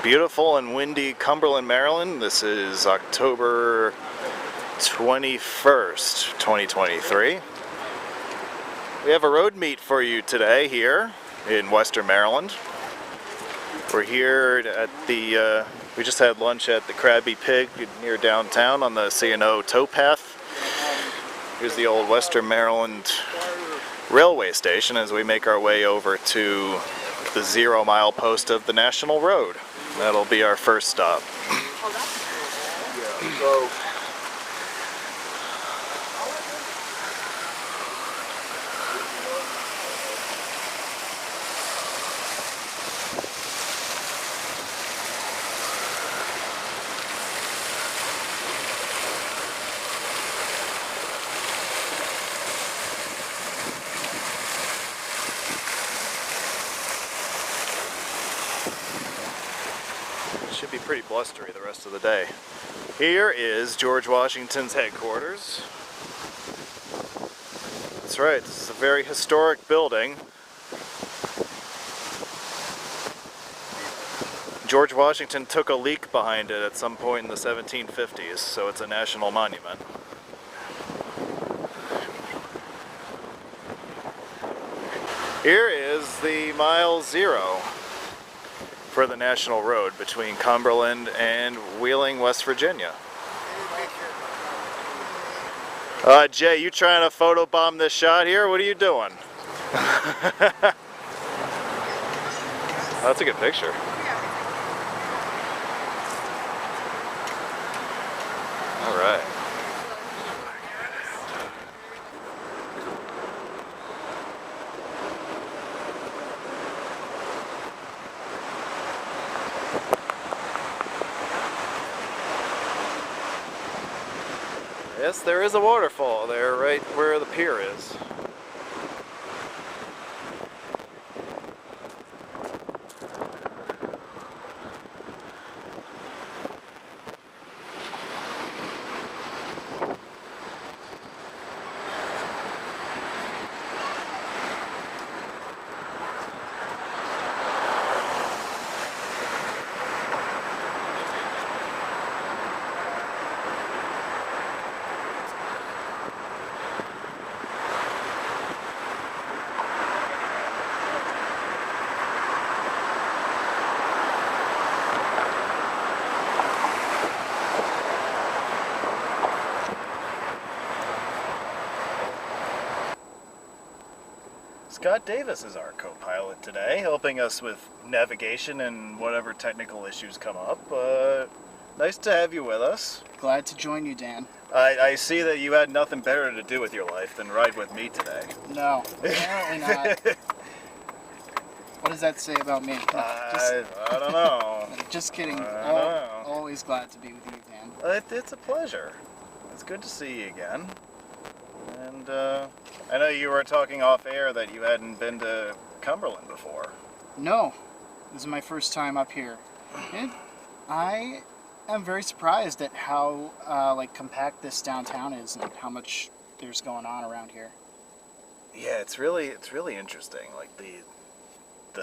Beautiful and windy Cumberland, Maryland. This is October 21st, 2023. We have a road meet for you today here in Western Maryland. We're here at the, we just had lunch at the Crabby Pig near downtown on the C&O towpath. Here's the old Western Maryland railway station as we make our way over to the 0 mile post of the National Road. That'll be our first stop. Should be pretty blustery the rest of the day. Here is George Washington's headquarters. That's right, this is a very historic building. George Washington took a leak behind it at some point in the 1750s, so it's a national monument. Here is the mile 0 for the National Road between Cumberland and Wheeling, West Virginia. Jay, you trying to photobomb this shot here? What are you doing? That's a good picture. All right. Yes, there is a waterfall there, right where the pier is. Scott Davis is our co-pilot today, helping us with navigation and whatever technical issues come up. Nice to have you with us. Glad to join you, Dan. I see that you had nothing better to do with your life than ride with me today. No, apparently not. What does that say about me? I don't know. Just kidding. Always glad to be with you, Dan. It's a pleasure. It's good to see you again. And I know you were talking off air that you hadn't been to Cumberland before. No, this is my first time up here. And I am very surprised at how compact this downtown is and how much there's going on around here. Yeah, it's really interesting. Like the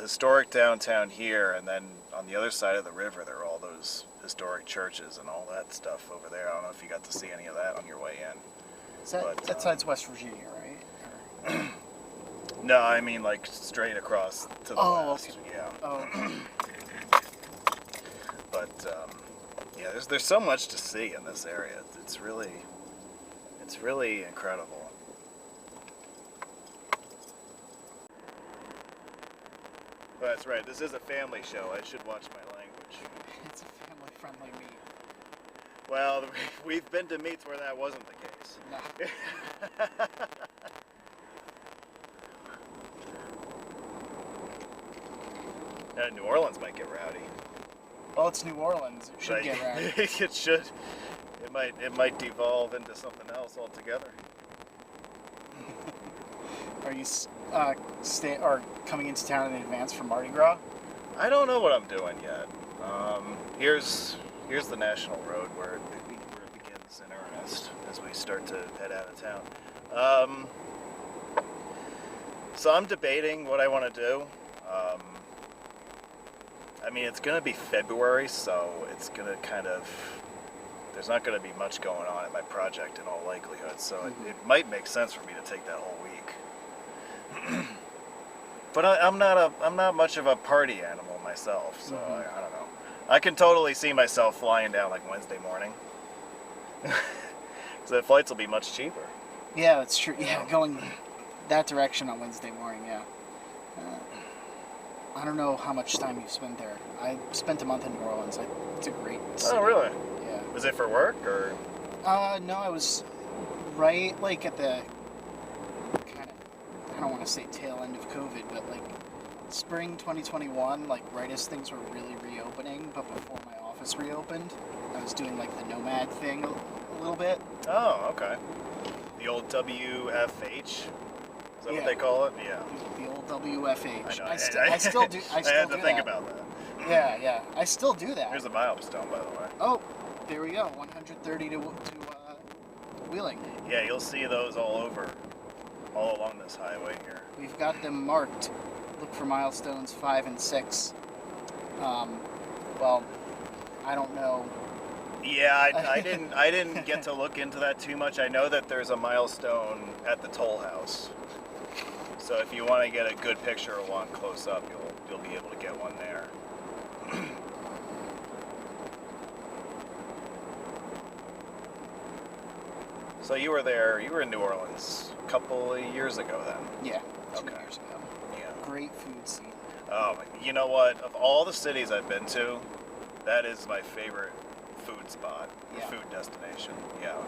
historic downtown here, and then on the other side of the river there are all those historic churches and all that stuff over there. I don't know if you got to see any of that on your way in. That's West Virginia, right? No, I mean like straight across to the west. Okay. Yeah. Oh. But yeah, there's so much to see in this area. It's really incredible. But that's right. This is a family show. I should watch my language. It's a family-friendly meet. Well, we've been to meets where that wasn't the case. No. New Orleans might get rowdy. Well, it's New Orleans. It should get rowdy. It should. It might devolve into something else altogether. Are you coming into town in advance for Mardi Gras? I don't know what I'm doing yet. Here's the National Road where it begins in earnest as we start to head out of town. So I'm debating what I want to do. I mean, it's going to be February, so it's going to kind of... There's not going to be much going on at my project in all likelihood, so it might make sense for me to take that whole week. But I'm not much of a party animal myself, so I don't know. I can totally see myself flying down like Wednesday morning. Because the flights will be much cheaper. Yeah, that's true. Yeah, going that direction on Wednesday morning, yeah. I don't know how much time you've spent there. I spent a month in New Orleans. It's a great city. Oh, really? Yeah. Was it for work, or? No, I was right, like, at the kind of, I don't want to say tail end of COVID, but, like, spring 2021, like, right as things were really reopening, but before my office reopened, I was doing, like, the nomad thing a little bit. Oh, okay. The old WFH? Is that what they call it? Yeah. The old WFH. I know. I still do. I had to think that. about that. Yeah. I still do that. Here's a milestone, by the way. Oh, there we go. 130 to Wheeling. Yeah, you'll see those all along this highway here. We've got them marked. Look for milestones 5 and 6. Well, I don't know. Yeah, I didn't get to look into that too much. I know that there's a milestone at the toll house. So if you want to get a good picture of one close up, you'll be able to get one there. So you were in New Orleans a couple of years ago then? Yeah, 2 Okay. years ago. Yeah. Great food scene. You know what? Of all the cities I've been to, that is my favorite food spot, Yeah. food destination. Yeah.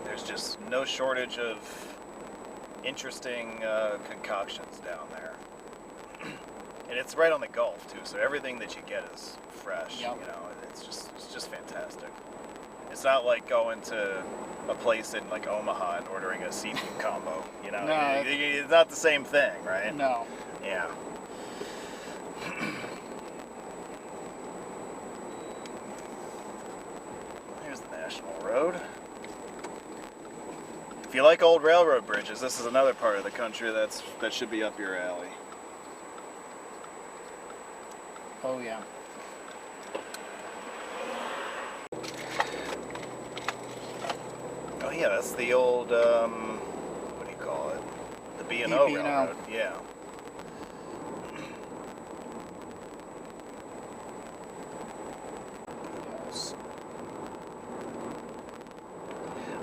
There's just no shortage of interesting concoctions down there. And it's right on the Gulf too, so everything that you get is fresh. Yep. You know, it's just fantastic. It's not like going to a place in like Omaha and ordering a seafood combo. You know, No, it's not the same thing, right? No. Yeah. Here's the National Road. If you like old railroad bridges, this is another part of the country that should be up your alley. Oh yeah. Oh yeah, that's the old what do you call it? The B&O B&O. Railroad. Yeah. Yes.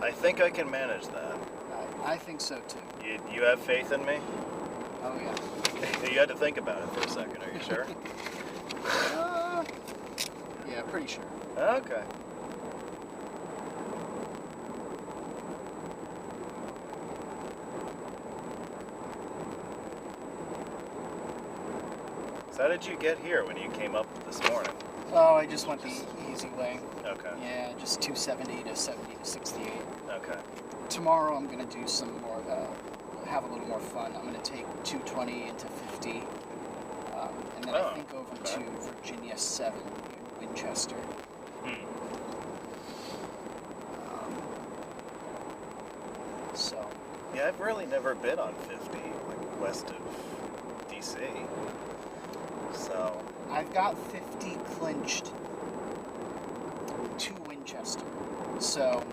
I think I can manage that. I think so too. You have faith in me? Oh yeah. You had to think about it for a second. Are you sure? Yeah, pretty sure. Okay. So how did you get here when you came up this morning? Oh, I just went the easy way. Okay. Yeah, just 270 to 70 to 68. Okay. Tomorrow I'm gonna do some more, have a little more fun. I'm gonna take 220 into 50, and then I think over to Virginia 7 in Winchester. So. Yeah, I've really never been on 50, like west of DC. So. I've got 50 clinched to Winchester. So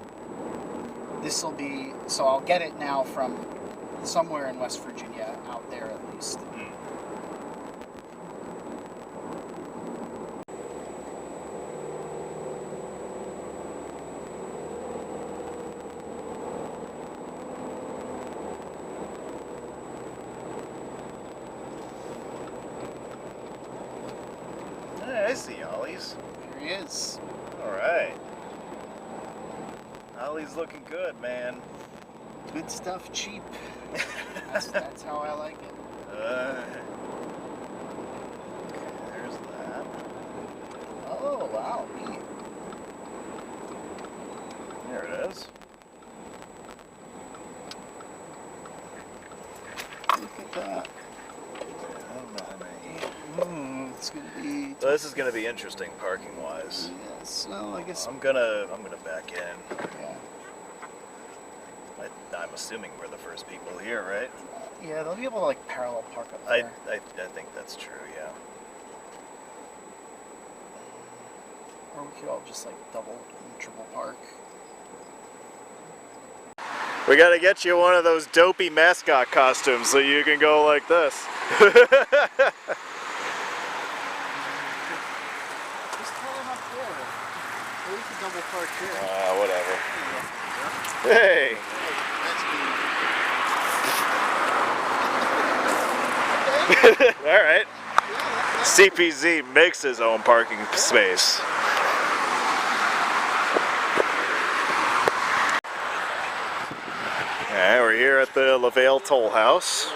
this'll be, so I'll get it now from somewhere in West Virginia, out there at least. Hey, I see Ollie's. Here he is. All right. Ollie's looking good, man. Good stuff, cheap. That's how I like it. Okay, there's that. Oh, wow, neat. There it is. Look at that. It's gonna be. So this is gonna be interesting parking wise. Yes. Well, I guess. I'm gonna back in. Yeah. I'm assuming we're the first people here, right? Yeah, they'll be able to like parallel park up I there. think that's true, yeah. Or we could all just like double and triple park. We gotta get you one of those dopey mascot costumes so you can go like this. Just tell them up there. Or we could double park here. Whatever. Hey! Alright. CPZ makes his own parking space. Alright, we're here at the LaVale Toll House.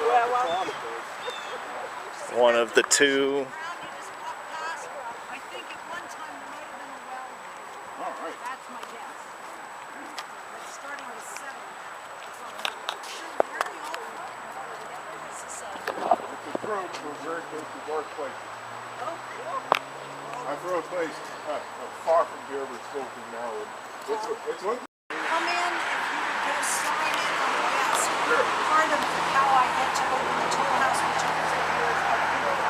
One of the two. I think at one time there might have been a well. All right. That's my guess. But starting with 7. Very old. This is It's a road for very close to our place. oh, cool. I throw a place far from here, but still from now. It's one. Come in if you would just sign in on the desk. Sure. Part of how I get to open the toll house, which happens every year, is by people.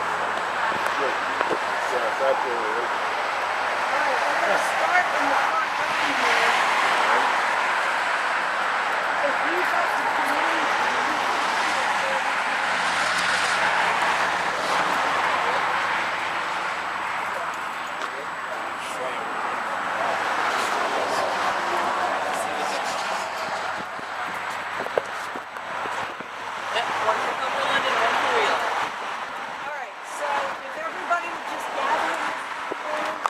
Good. So that's where it is. All right, we're going to start in the front room here. If you have to come in, One for Cumberland and one for Wheeler. all right, so if everybody would just gather in this room.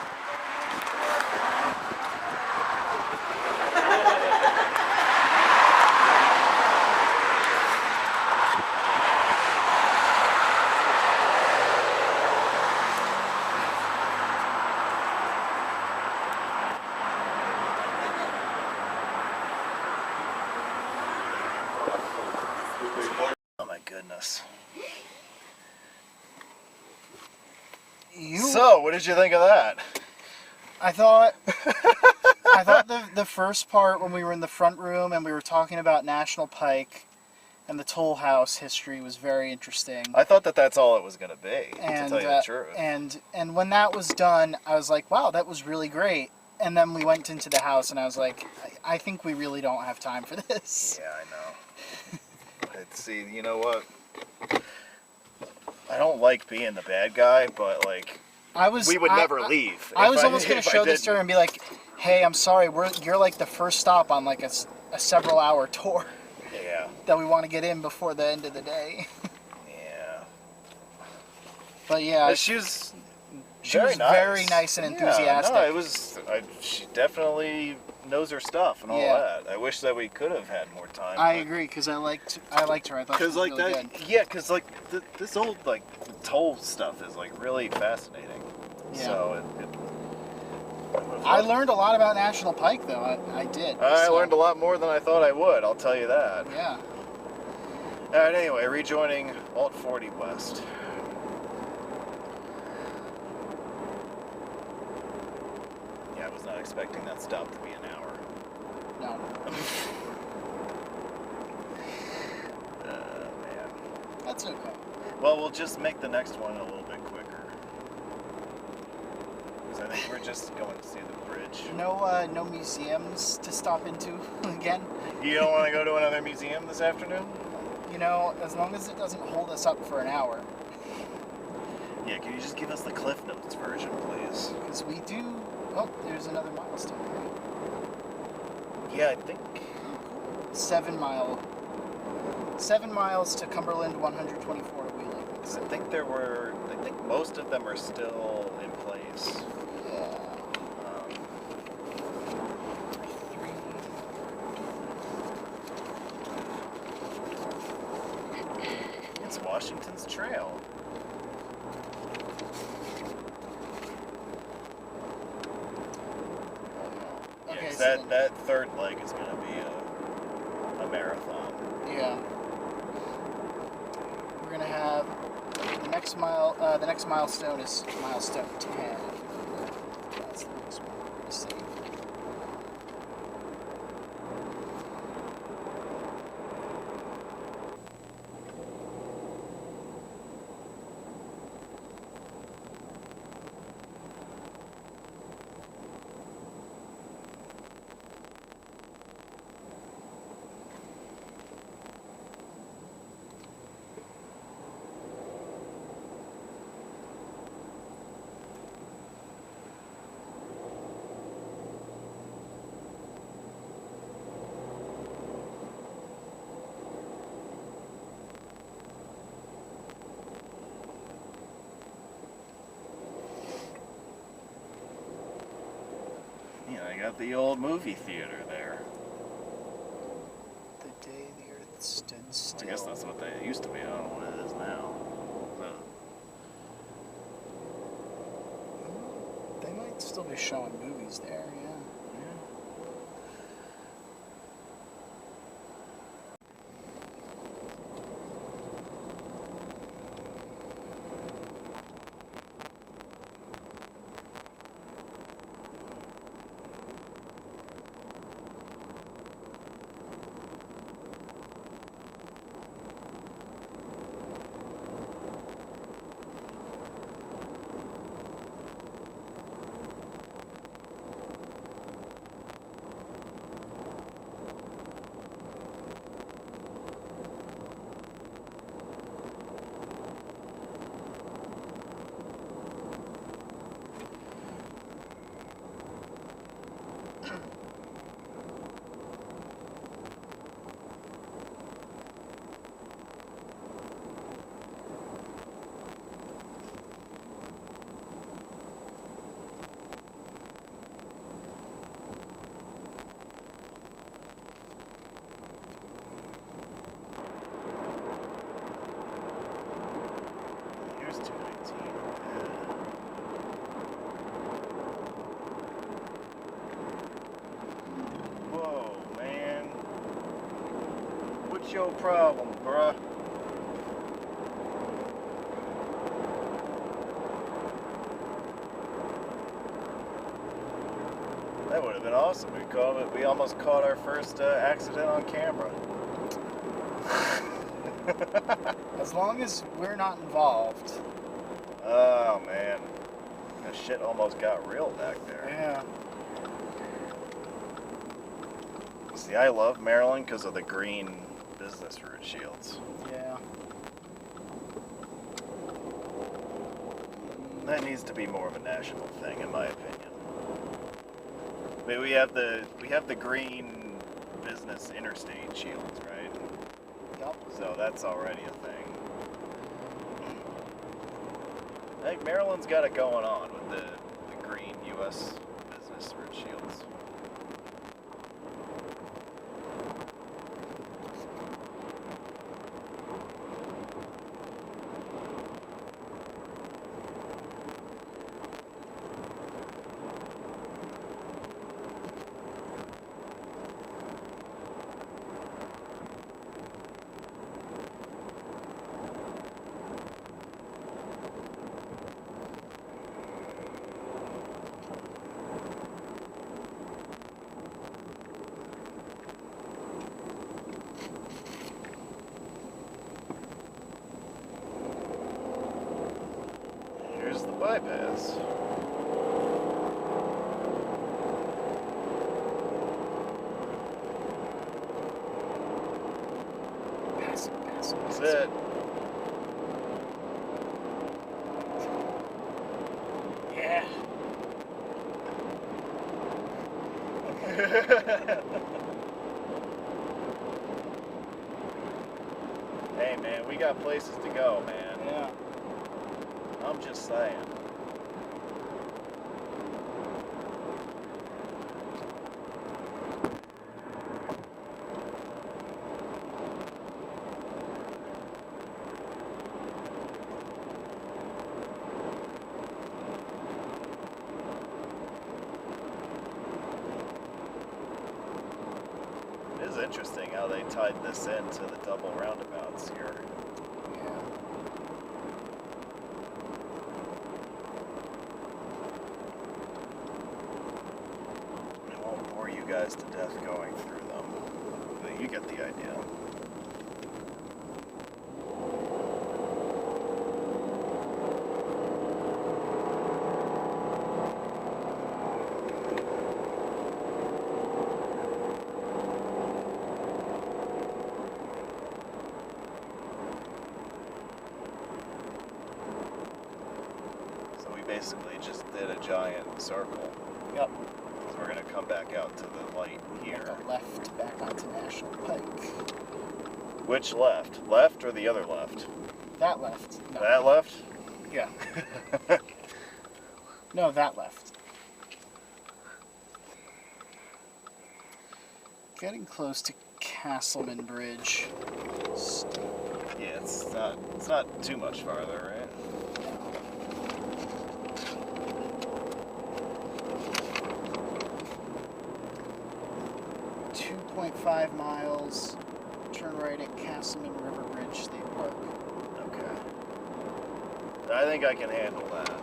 Oh my goodness. You, So, what did you think of that? I thought the first part when we were in the front room and we were talking about National Pike and the toll house history was very interesting. I thought that that's all it was going to be, And to tell you the truth. and when that was done, I was like, wow, that was really great. And then we went into the house and I was like, I think we really don't have time for this. Yeah, I know. See, you know what? I don't like being the bad guy, but like, we would never leave. I was if almost going to if I show this to her didn't. and be like, hey, I'm sorry, you're like the first stop on like a several hour tour Yeah, that we want to get in before the end of the day. yeah. But yeah, But she was very nice and Yeah, enthusiastic. no, it was. She definitely knows her stuff and all Yeah. that. I wish that we could have had more time. I agree because I liked her. I thought she was Because like really that, good. yeah. Because like this old like toll stuff is like really fascinating. Yeah. So I learned a lot about National Pike though. I did. I so, learned a lot more than I thought I would. I'll tell you that. Yeah. All right. Anyway, rejoining Alt 40 West. Yeah, I was not expecting that stop to be an hour. No. Man. That's okay. Well, we'll just make the next one a little bit quicker. Because I think we're just going to see the bridge. No museums to stop into again. You don't want to go to another museum this afternoon? You know, as long as it doesn't hold us up for an hour. Yeah, can you just give us the Cliff Notes version, please? Because we do. Oh, there's another milestone. Right? Yeah, I think. 7 mile. 7 miles to Cumberland, 124 to Wheeling. I think I think most of them are still in place. Yeah. It's Washington's Trail. Yeah, Okay, 'cause so that, then- that third leg is going to be a marathon. Yeah. We're gonna have the next mile. The next milestone is milestone 10. That's the next one we're gonna see. got the old movie theater there. The day the earth stood still. I guess that's what they used to be. I don't know what it is now. They might still be showing movies there, yeah. Here's 219. Whoa, man. What's your problem, bruh? That would have been awesome. We almost caught our first accident on camera. As long as we're not involved. Oh man, that shit almost got real back there. Yeah. See, I love Maryland because of the green business route shields. Yeah. That needs to be more of a national thing, in my opinion. I mean, we have the green business interstate shields, right? Yup. So that's already a thing. I think Maryland's got it going on with the green U.S. business route shields. Here's the bypass. That's it. Yeah. Hey man, we got places to go, man. Yeah. I'm just saying. It is interesting how they tied this into the double roundabouts here. Yeah. I won't bore you guys to death going through them, but you get the idea. So we basically just did a giant circle. Yep. So we're going to come back out to the light here. The left back onto National Pike. Which left? Left or the other left? That left. No. That left? Yeah. No, that left. Getting close to Casselman Bridge. Yeah, it's not too much farther, right? 2.5 miles. Turn right at Casselman River Bridge State Park. Okay. I think I can handle that.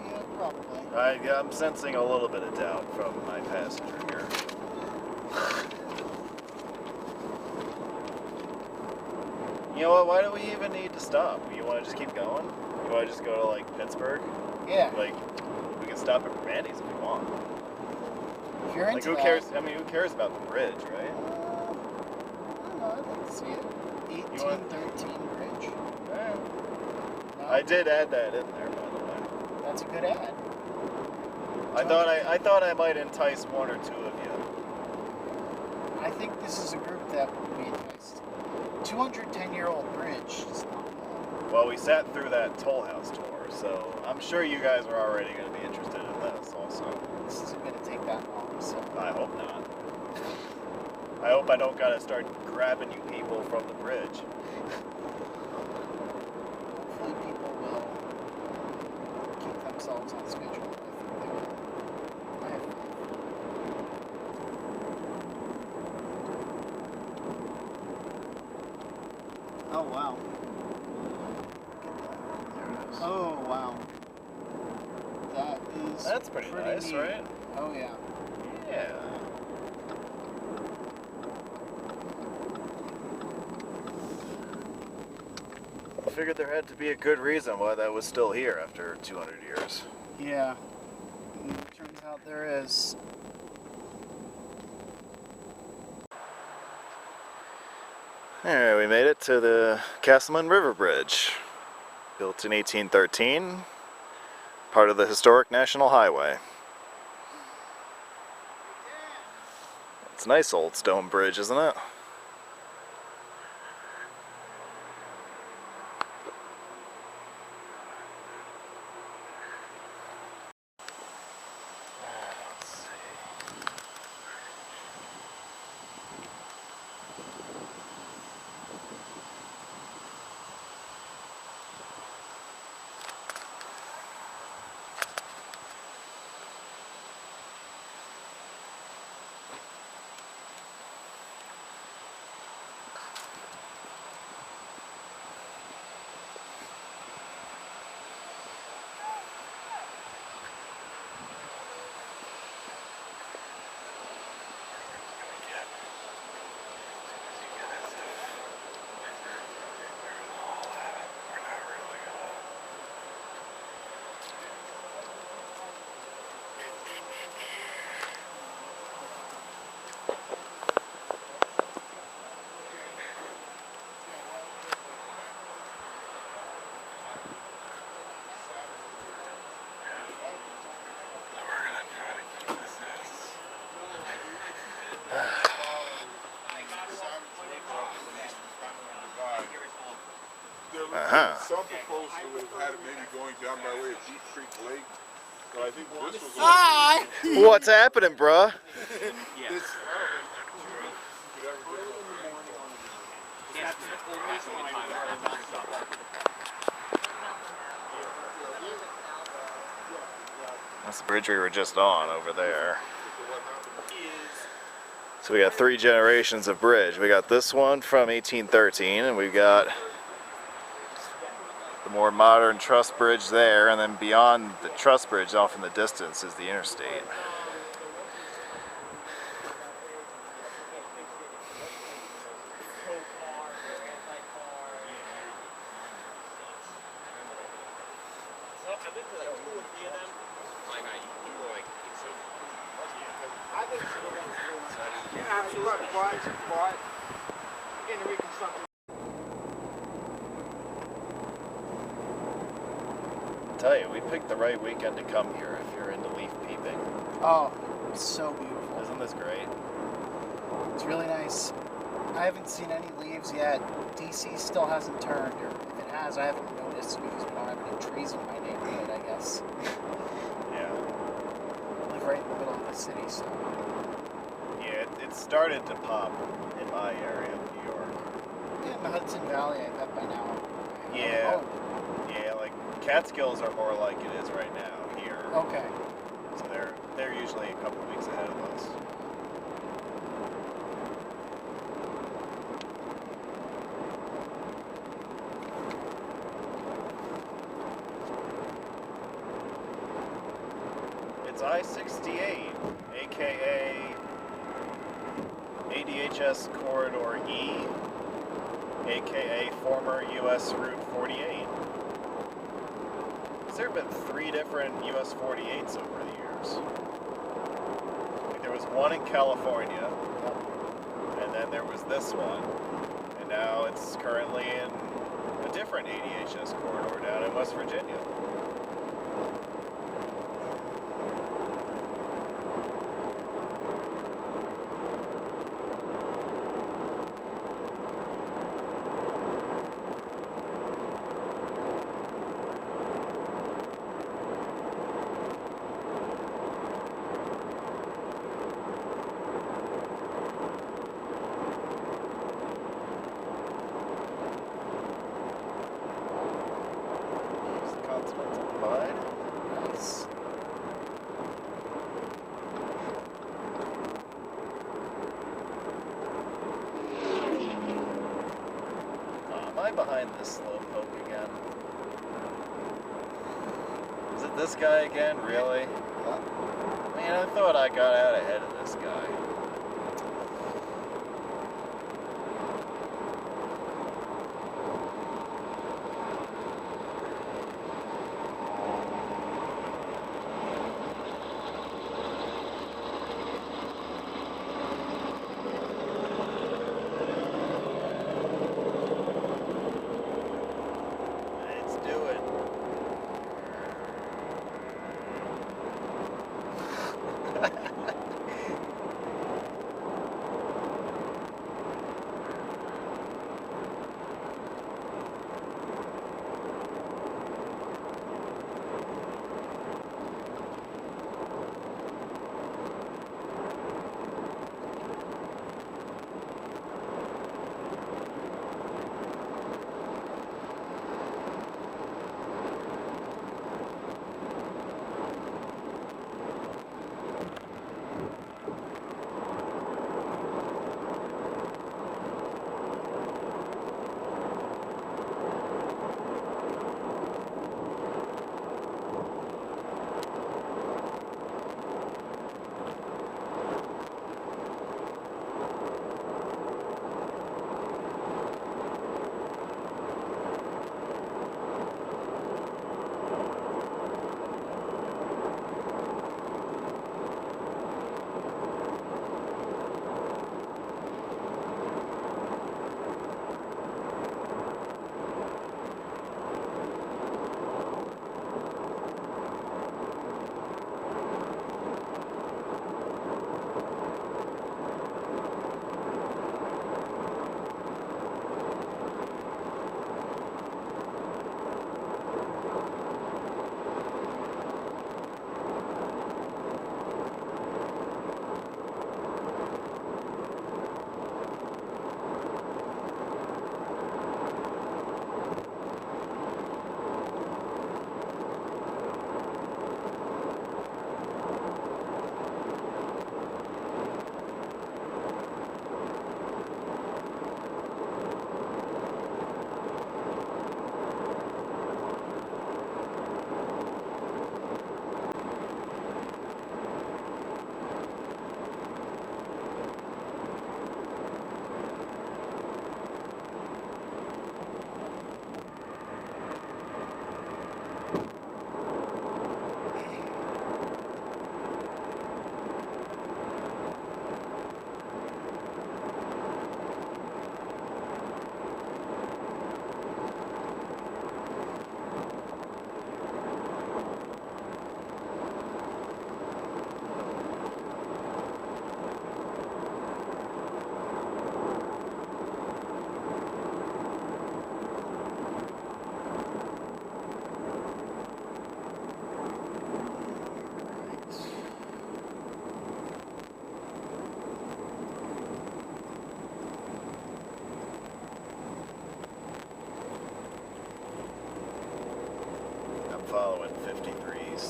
Yeah, probably. I'm sensing a little bit of doubt from my passenger here. You know what? Why do we even need to stop? You want to just keep going? You want to just go to like Pittsburgh? Yeah. Like, we can stop at Brandy's if we want. If you're into Like, who that, cares? I mean, who cares about the bridge, right? I don't know, I'd like to see it. 1813 Bridge. Eh. No, I did add that in there, by the way. That's a good ad. I thought I might entice one or two of you. I think this is a group that would be enticed. 210-year-old bridge. Is not bad. Well, we sat through that Toll House tour, so I'm sure you guys are already going to be interested in this also. This isn't going to take that long, so. I hope not. I hope I don't gotta start grabbing you people from the bridge. Hopefully people will keep themselves on schedule. I think they will. I have faith. Oh, wow. There it is. Oh, wow. That is That's pretty nice, neat. right? Oh, yeah. Yeah. I figured there had to be a good reason why that was still here after 200 years. Yeah. And it turns out there is. Alright, we made it to the Casselman River Bridge. Built in 1813, part of the historic National Highway. It's a nice old stone bridge, isn't it? Some proposal would have had it maybe going down by way of Deep Creek Lake, but I think this was. Hi! What's happening, bruh? That's the bridge we were just on over there. So we got 3 generations of bridge. We got this one from 1813, and we've got the more modern truss bridge there, and then beyond the truss bridge off in the distance is the interstate. I tell you, we picked the right weekend to come here if you're into leaf peeping. Oh, it's so beautiful. Isn't this great? It's really nice. I haven't seen any leaves yet. DC still hasn't turned, or if it has, I haven't noticed because we don't have any trees in my neighborhood, I guess. Yeah. I live right in the middle of the city stuff. Yeah, it started to pop in my area of New York. Yeah, in the Hudson Valley, I bet by now. Yeah. Oh, Yeah, like Catskills are more like it is right now here. okay. So they're usually a couple weeks ahead of us. It's I-68, aka ADHS Corridor E, aka former US Route 48. There have been 3 different US 48s over the years. Like there was one in California, and then there was this one, and now it's currently in a different ADHS corridor down in West Virginia. Nice. Am I behind this slowpoke again? Is it this guy again? Really? Man, I thought I got out ahead of this guy. Let's do it.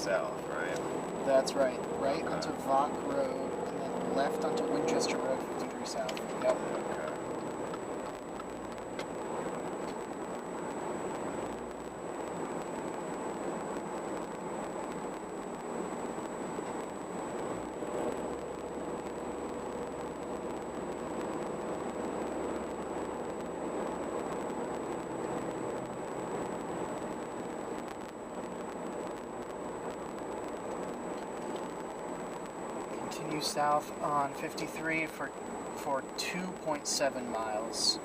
south, right? That's right. Right onto Vaught Road, and then left onto Winchester Road, 53 South. Yep. Okay. Continue south on 53 for 2.7 miles.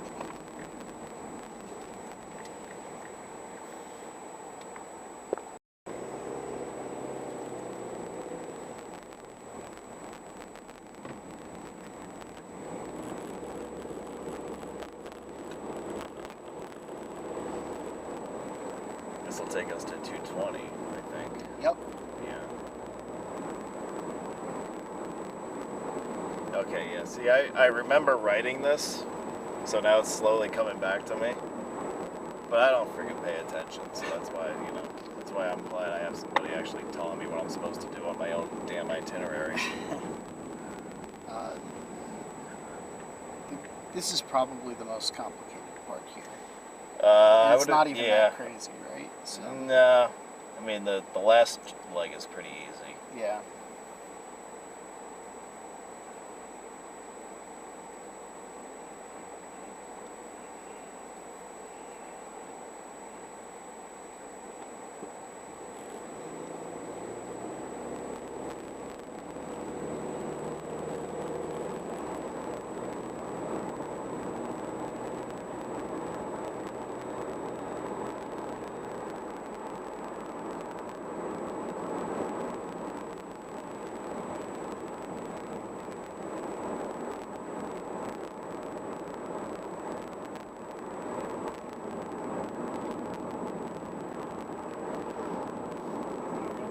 This will take us to 220, I think. Yep. Yeah. Okay, yeah. See, I remember writing this, so now it's slowly coming back to me. But I don't freaking pay attention, so that's why, that's why I'm glad I have somebody actually telling me what I'm supposed to do on my own damn itinerary. This is probably the most complicated part here. And It's not even that crazy, right? So, No. I mean, the last leg is pretty easy. yeah.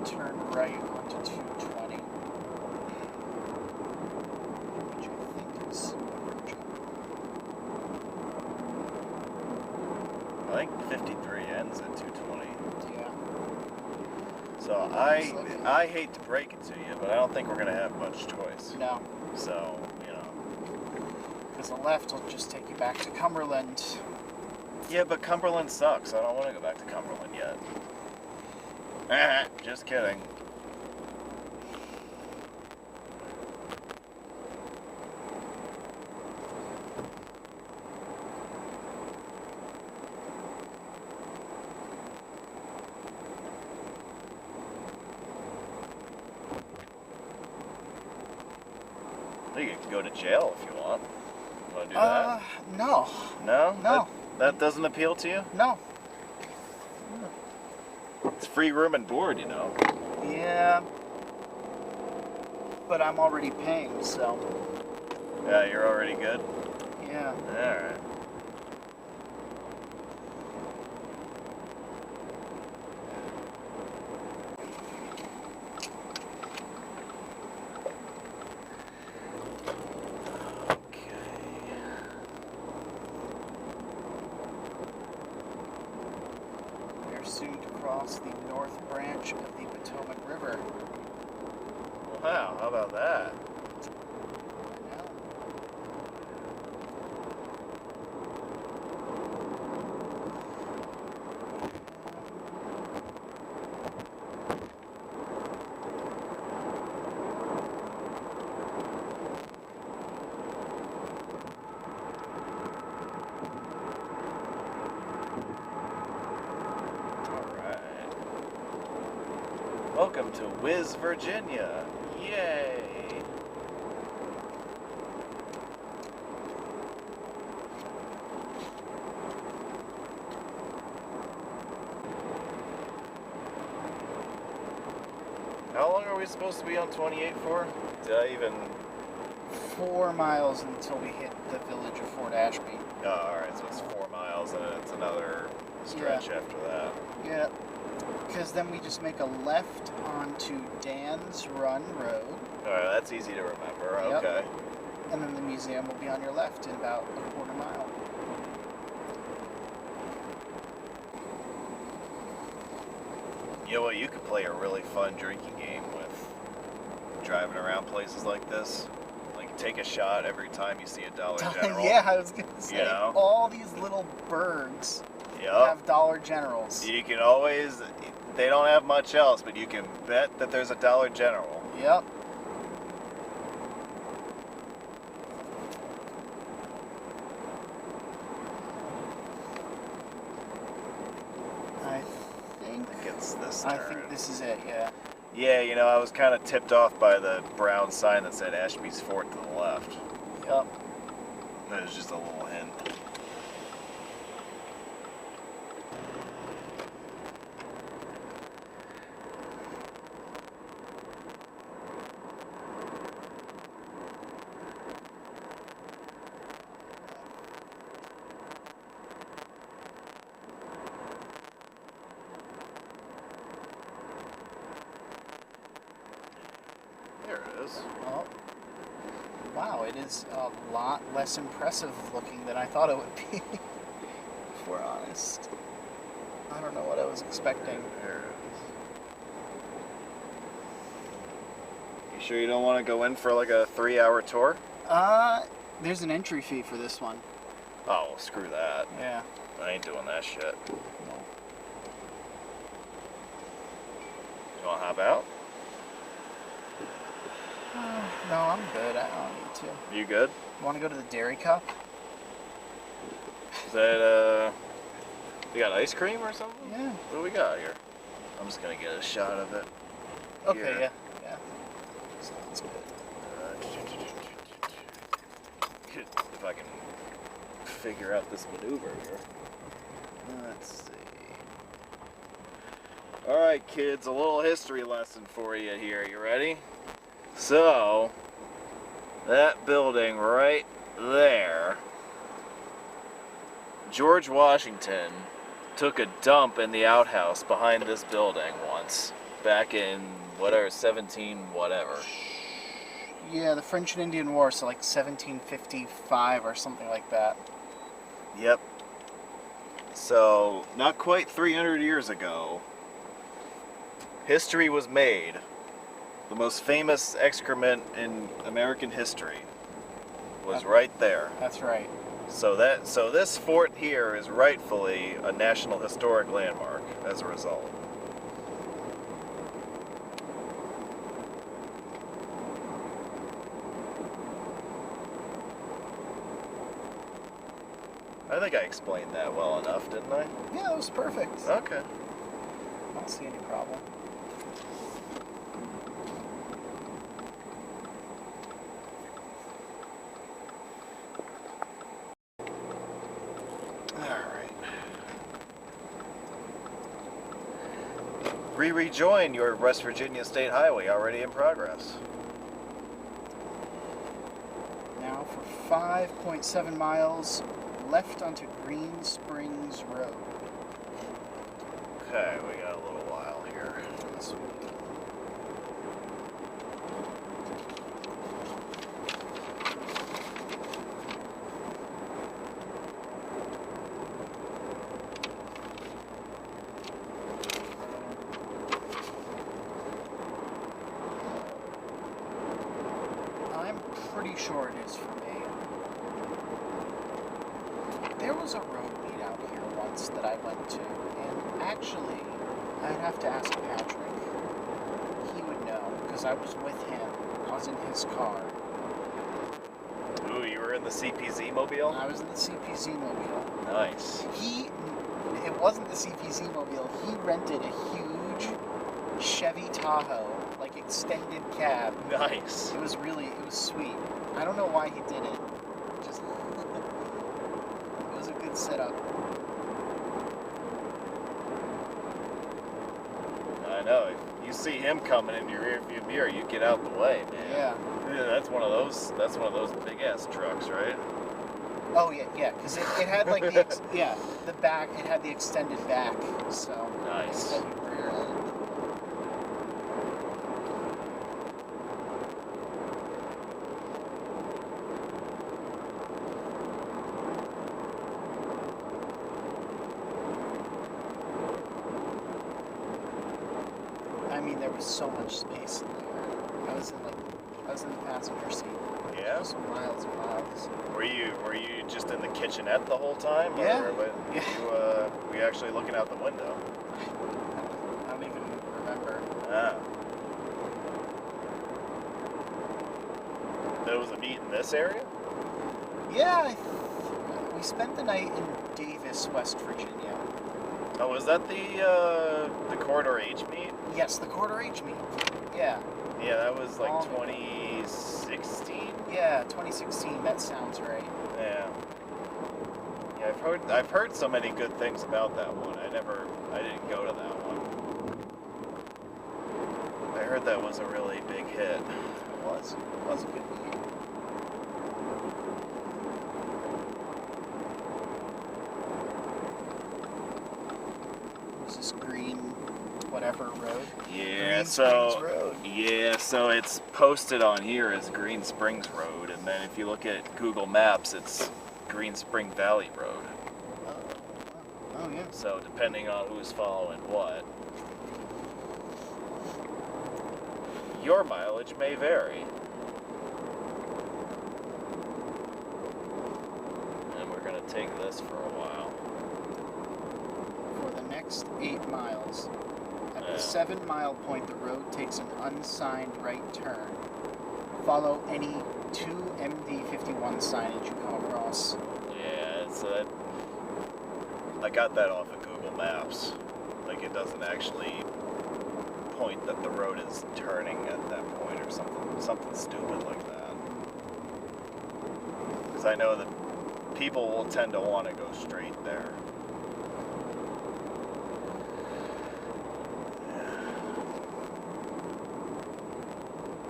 Turn right onto 220, which I think is I think 53 ends at 220. yeah. So I hate to break it to you, but I don't think we're going to have much choice. No, So, because the left will just take you back to Cumberland. Yeah, but Cumberland sucks. I don't want to go back to Cumberland yet. Just kidding. You can go to jail if you want. Want to do that? No, No? no. That doesn't appeal to you? no. It's free room and board, Yeah, but I'm already paying, so Yeah, you're already good? yeah. Alright. We are soon to cross the north branch of the Potomac River. Wow, how about that? I know. Welcome to Whiz, Virginia. Yay! How long are we supposed to be on 28 for? Did I even... 4 miles until we hit the village of Fort Ashby. Oh, alright, so it's 4 miles and then it's another stretch after that. Yeah, because then we just make a left onto Dan's Run Road, Alright, that's easy to remember. Yep. Okay. and then the museum will be on your left in about a quarter mile. You know what? You could play a really fun drinking game with driving around places like this. Like, take a shot every time you see a Dollar General. Yeah, I was gonna say, You know? all these little burgs Yep. have Dollar Generals. You can always, they don't have much else, but you can bet that there's a Dollar General. Yep. I think It's this turn. I think this is it, yeah. Yeah, you know, I was kind of tipped off by the brown sign that said Ashby's Fort to the left. Yep. That was just a little hint. There it is. Oh. Wow, it is a lot less impressive looking than I thought it would be. If we're honest. I don't know what I was expecting. There it is. You sure you don't want to go in for like a 3-hour tour? There's an entry fee for this one. Oh, well, screw that. Yeah. I ain't doing that shit. No. You want to hop out? No, I'm good. I don't need to. You good? You want to go to the Dairy Cup? Is that, we got ice cream or something? Yeah. What do we got here? I'm just gonna get a shot of it. Okay, Here. yeah. Yeah. Sounds good. If I can figure out this maneuver here. Let's see. Alright, kids, a little history lesson for you here. You ready? So, that building right there, George Washington took a dump in the outhouse behind this building once, back in whatever, 17 whatever. Yeah, the French and Indian War, so like 1755 or something like that. Yep. So, not quite 300 years ago, history was made. The most famous excrement in American history was right there. That's right. So this fort here is rightfully a National Historic Landmark as a result. I think I explained that well enough, didn't I? Yeah, it was perfect. Okay. I don't see any problem. Rejoin your West Virginia State Highway already in progress. Now for 5.7 miles left onto Green Springs Road. Okay, we got a little while here. This way. Pretty sure it is for me. There was a road meet out here once that I went to, and actually, I'd have to ask Patrick. He would know, because I was with him. I was in his car. Ooh, you were in the CPZ mobile? I was in the CPZ mobile. Nice. It wasn't the CPZ mobile. He rented a huge Chevy Tahoe, like extended cab. Nice. It was sweet. I don't know why he did it. Just, it was a good setup. I know. If you see him coming in your rearview mirror, you get out the way, man. Yeah. Yeah, that's one of those big ass trucks, right? Oh yeah, because it had like the the back. It had the extended back, so Nice. extended rear end. was so much space in there. I was in the passenger seat. Yeah? Just miles and miles. Were you just in the kitchenette the whole time? Yeah. Or Yeah. were you actually looking out the window? I don't even remember. Ah. There was a meet in this area? Yeah, we spent the night in Davis, West Virginia. Oh, was that the Corridor H meet? Yes, the Corridor H meet. Yeah. Yeah, that was like Oh. 2016. Yeah, 2016. That sounds right. Yeah. Yeah, I've heard so many good things about that one. I didn't go to that one. I heard that was a really big hit. It was a good meet. Was this Green whatever road? Yeah, Green so Springs Road. yeah, so it's posted on here as Green Springs Road, and then if you look at Google Maps, it's Green Spring Valley Road. Oh yeah. So depending on who's following what, your mileage may vary. And we're gonna take this for a while. For the next 8 miles, at Yeah. the 7-mile point, the road takes an unsigned right turn. Follow any 2 MD51 signage you come across. Yeah, it's I got that off of Google Maps. Like it doesn't actually point that the road is turning at that point or something stupid like that. Because I know that people will tend to want to go straight there.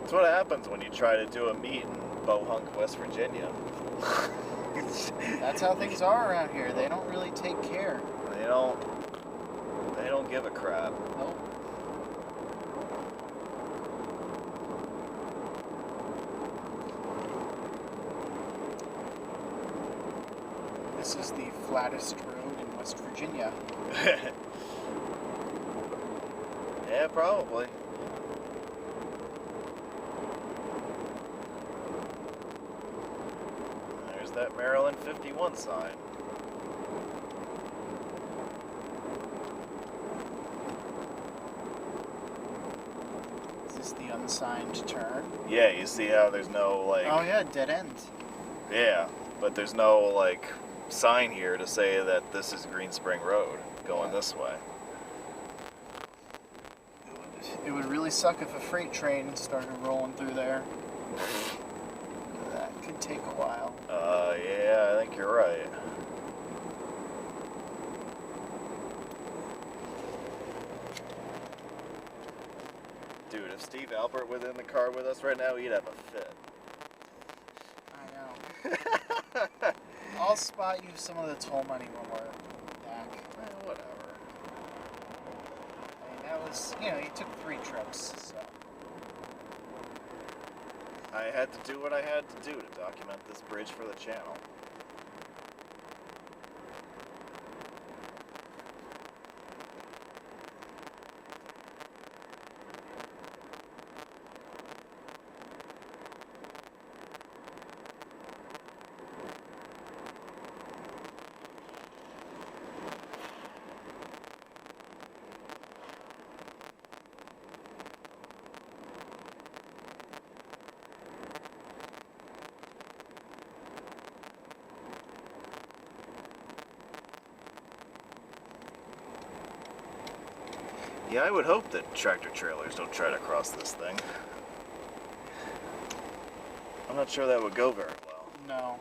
That's what happens when you try to do a meet in Bohunk, West Virginia. That's how things are around here. They don't really take care. They don't give a crap. Nope. This is the flattest road in West Virginia. Yeah, probably. There's that Maryland 51 sign. Is this the unsigned turn? Yeah, you see how there's no like Oh yeah, dead end. yeah, but there's no like sign here to say that this is Green Spring Road going Yeah. this way. It would really suck if a freight train started rolling through there. That could take a while. Yeah, I think you're right. Dude, if Steve Albert was in the car with us right now, he'd have a fit. I know. I'll spot you some of the toll money when we're back. Whatever. I mean, that was, you took 3 trips, so. I had to do what I had to do to document this bridge for the channel. Yeah, I would hope that tractor trailers don't try to cross this thing. I'm not sure that would go very well. No,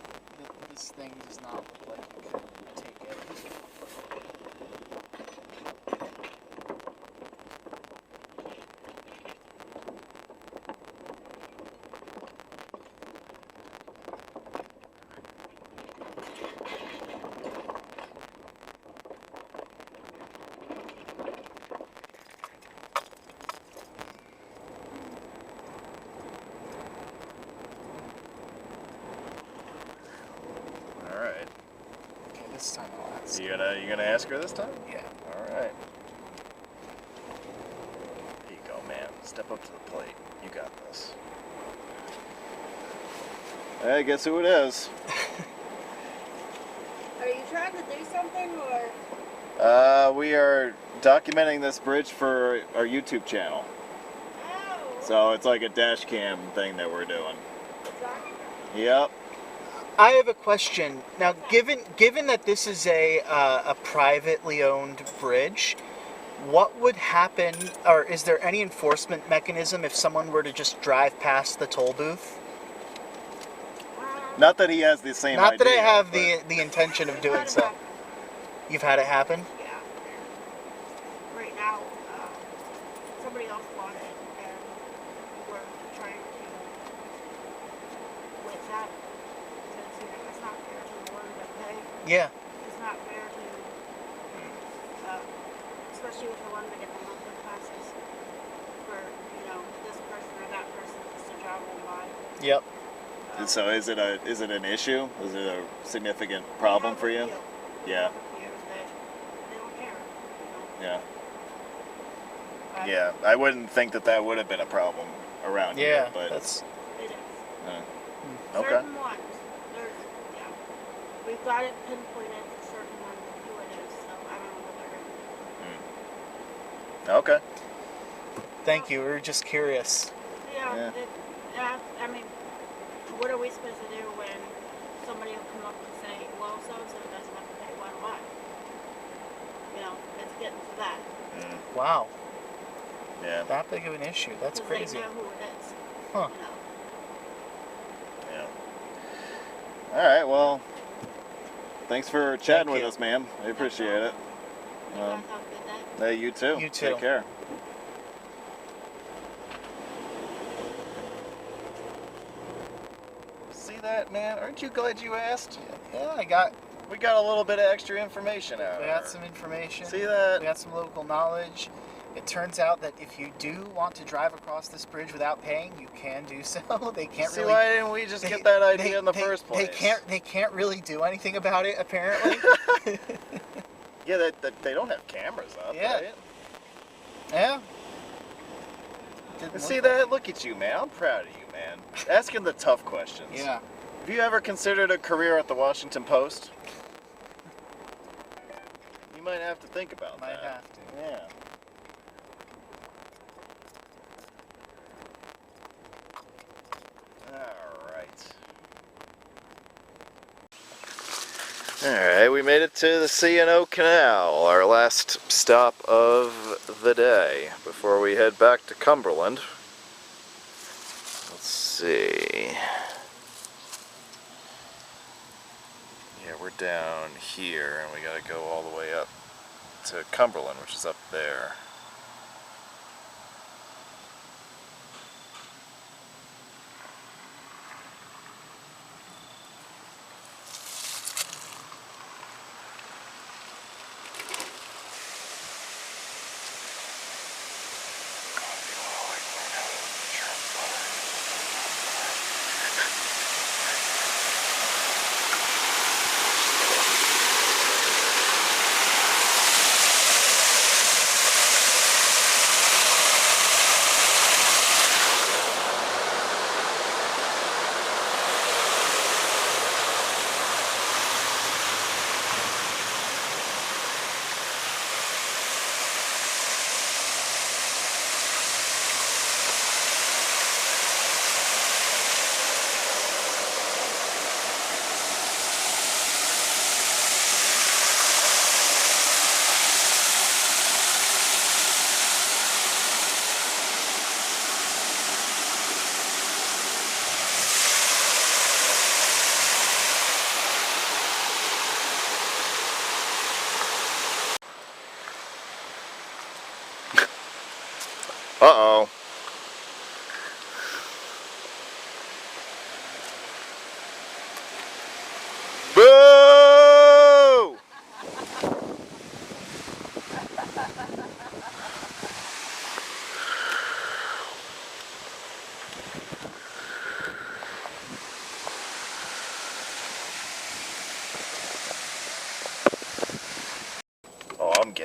this thing does not look like it could take it. Alright. Okay, this time I'll ask. You gonna ask her this time? Yeah. Alright. Here you go, man. step up to the plate. You got this. Hey, guess who it is? Are you trying to do something or? We are documenting this bridge for our YouTube channel. Oh. So it's like a dash cam thing that we're doing. Yep. I have a question. Now, given that this is a privately owned bridge, what would happen, or is there any enforcement mechanism if someone were to just drive past the toll booth? Not that he has the same Not that I idea, have but- the intention of doing Had it so. happen. You've had it happen? Yeah. Right now, somebody else bought it, and we're trying to with that. Because, you know, it's not fair to the one that pay. Yeah. It's not fair to, especially with the one that get the monthly passes for, you know, this person or that person just to drive on by. Yep. And so is it an issue? Is it a significant problem for you? Yeah. They don't care. You Yeah. know? Yeah. I wouldn't think that would have been a problem around Yeah. here, but That's. It is. okay. Certain ones. There's, yeah. We've got it pinpointed to certain ones who it is, so I don't know what they're Okay. going to do. Thank you. We were just curious. Yeah. I mean, what are we supposed to do when somebody will come up and say, well, so-and-so doesn't have to pay, why? You know, it's getting to that. Wow. Yeah. That big of an issue. That's 'Cause crazy. They know who it is. Huh. You know. Yeah. All right. Well, thanks for chatting with you. us, ma'am. I appreciate it. You guys have a good day. Hey, you too. You too. Take care. See that, man? Aren't you glad you asked? Yeah, We got a little bit of extra information out. we got some information. See that? We got some local knowledge. It turns out that if you do want to drive across this bridge without paying, you can do so. They can't See, really. why didn't we just get that idea in the first place? They can't really do anything about it apparently. Yeah, they don't have cameras up, Yeah. right? Yeah. And see that? Look at you, man. I'm proud of you, man. Asking the tough questions. Yeah. Have you ever considered a career at the Washington Post? You might have to think about Might that. have to. Yeah. Alright, we made it to the C&O Canal, our last stop of the day, before we head back to Cumberland. Let's see. Yeah, we're down here, and we gotta go all the way up to Cumberland, which is up there.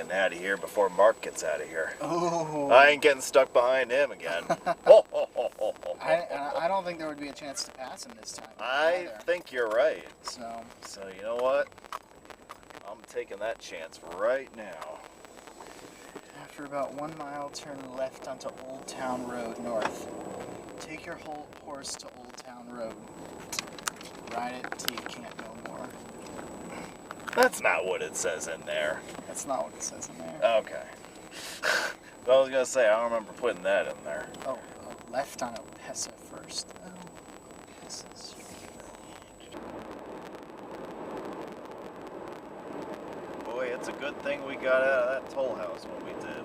getting out of here before Mark gets out of here. Oh. I ain't getting stuck behind him again. Ho, ho, ho, ho, ho, I don't think there would be a chance to pass him this time. I think you're right. So You know what? I'm taking that chance right now. after about 1 mile, turn left onto Oldtown Road north. Take your horse to Oldtown Road. Ride it till you can't no more. That's not what it says in there. That's not what it says in there. Okay. But I was gonna say, I don't remember putting that in there. Oh, left on Opessa first. Oh, Opessa's. Boy, it's a good thing we got out of that toll house when we did.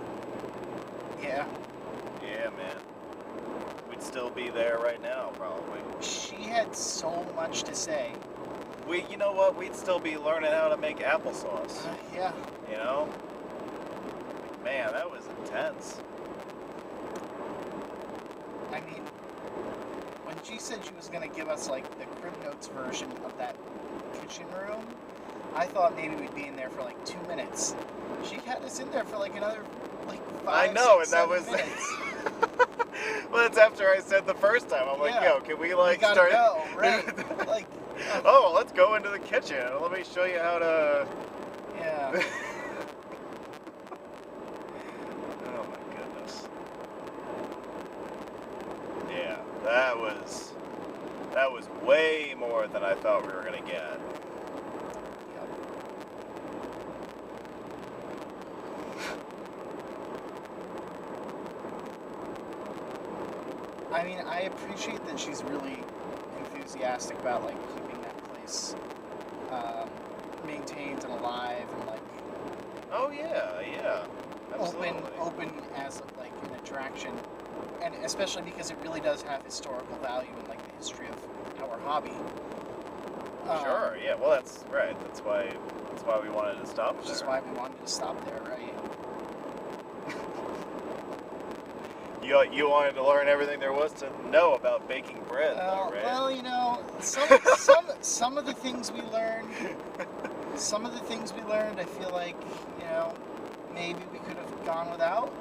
Yeah. Yeah, man. We'd still be there right now, probably. She had so much to say. You know what? We'd still be learning how to make applesauce. Yeah. You know? Man, that was intense. I mean, when she said she was going to give us, like, the Crib Notes version of that kitchen room, I thought maybe we'd be in there for, like, 2 minutes. She had us in there for, like, another, like, 5, I know, 6, and that 7 was... minutes. Well, that's after I said the first time. I'm like, yo, can we, like, we gotta start... go, right? Like... Oh, let's go into the kitchen. Let me show you how to... Yeah. Oh my goodness. Yeah, that was way more than I thought we were gonna get. Yep. I mean, I appreciate that she's really enthusiastic about, like, keeping that place maintained and alive and, like, Oh yeah, absolutely. open as, like, an attraction, and especially because it really does have historical value in, like, the history of our hobby. Sure, yeah. Well, that's right. That's why we wanted to stop Which there. is why we wanted to stop there, right? You wanted to learn everything there was to know about baking bread, though, right? Well, you know, some of the things we learned, I feel like, you know, maybe we could have gone without.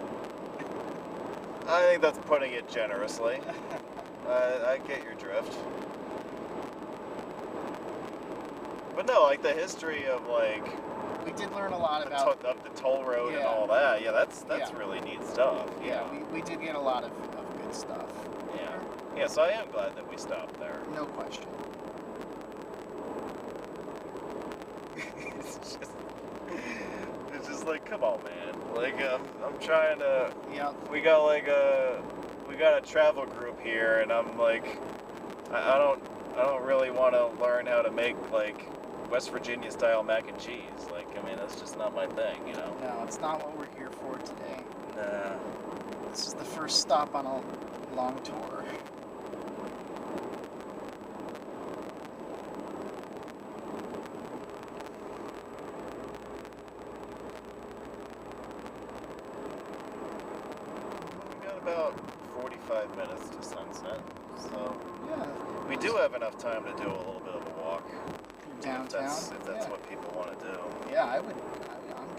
I think that's putting it generously. I get your drift. But no, like the history of like We did learn a lot about. of the toll road and Yeah. all that. Yeah, that's Yeah. really neat stuff. Yeah, we did get a lot of good stuff. Yeah, so I am glad that we stopped there. No question. It's just like, come on, man. Like, I'm trying to. Yep. We got a travel group here, and I'm like, I don't really want to learn how to make like West Virginia style mac and cheese. Like, I mean, that's just not my thing, you know. No, it's not what we're here for today. Nah. This is the first stop on a long tour. We got about 45 minutes to sunset, so Yeah. we do have enough time to do a little bit of a walk. Downtown. If that's Yeah. what people want to do. Yeah, I'm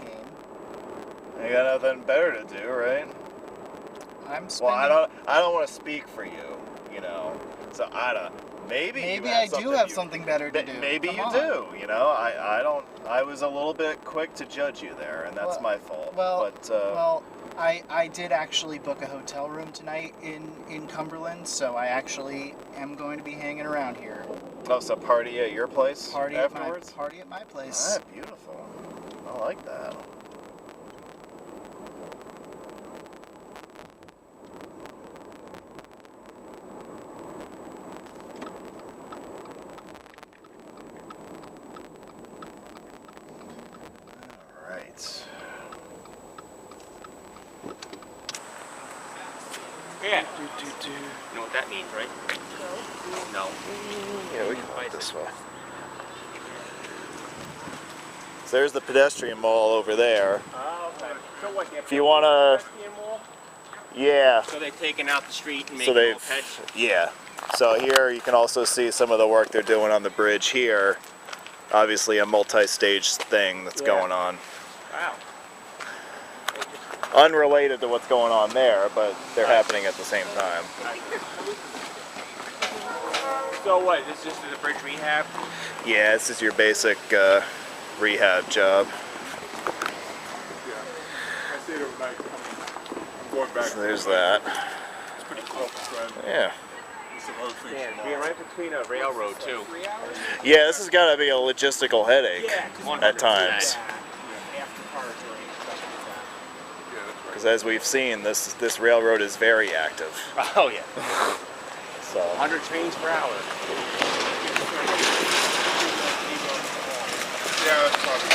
game. You got nothing better to do, right? I'm Well, spending. I don't want to speak for you, you know. So maybe Maybe you I do have something better to do. Maybe Come you on. do, you know. I was a little bit quick to judge you there, and that's my fault. Well, but I did actually book a hotel room tonight in Cumberland, so I actually am going to be hanging around here. oh, so party at your place Party afterwards? at my place. Ah, beautiful. I like that. All right. Yeah. You know what that means, right? No. Yeah, we can go this way. So there's the pedestrian mall over there. Oh, okay. So what? If you wanna, yeah. So they've taken out the street and made So a little they've, patch. yeah. So here you can also see some of the work they're doing on the bridge here. Obviously a multi-stage thing that's going on. Wow. unrelated to what's going on there, but they're happening at the same time. So what? This is just the bridge rehab? Yeah, this is your basic rehab job. Yeah. I stayed overnight. I'm going back. So there's that. It's pretty close. Yeah. Some other things Yeah, tomorrow. being right between a railroad too. Yeah, this has got to be a logistical headache at 100%. times. Yeah, that's Because as we've seen, this railroad is very active. Oh yeah. So 100 trains per hour. Yeah, that's probably.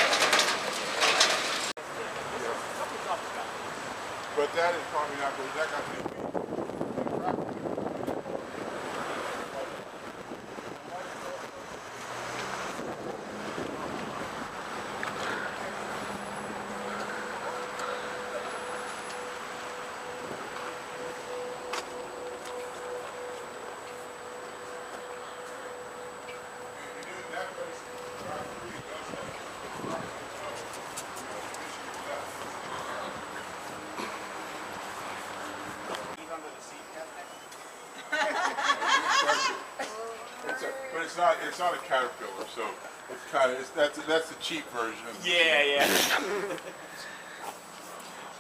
But that is probably not good. That got to be. It's not a Caterpillar, so it's kind of that's the cheap version. Yeah.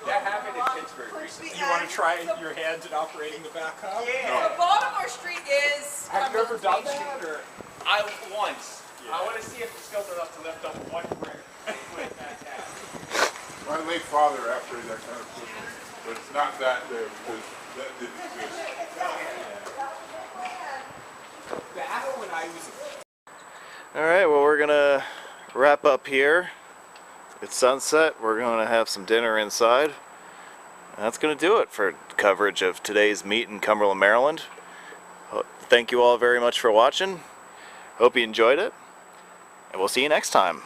That happened in Pittsburgh recently. You want to try your hands at operating the backhoe? Yeah. So Baltimore Street is. Have you ever done Cumberland that? Street. Or? I once. Yeah. I want to see if it's skilled enough to lift up one brick with that tag. My late father operated that kind of equipment, but it's not that there because that didn't exist. Back when I was. all right, well, we're gonna wrap up here. It's sunset. We're gonna have some dinner inside. And that's gonna do it for coverage of today's meet in Cumberland, Maryland. Thank you all very much for watching. Hope you enjoyed it, and we'll see you next time.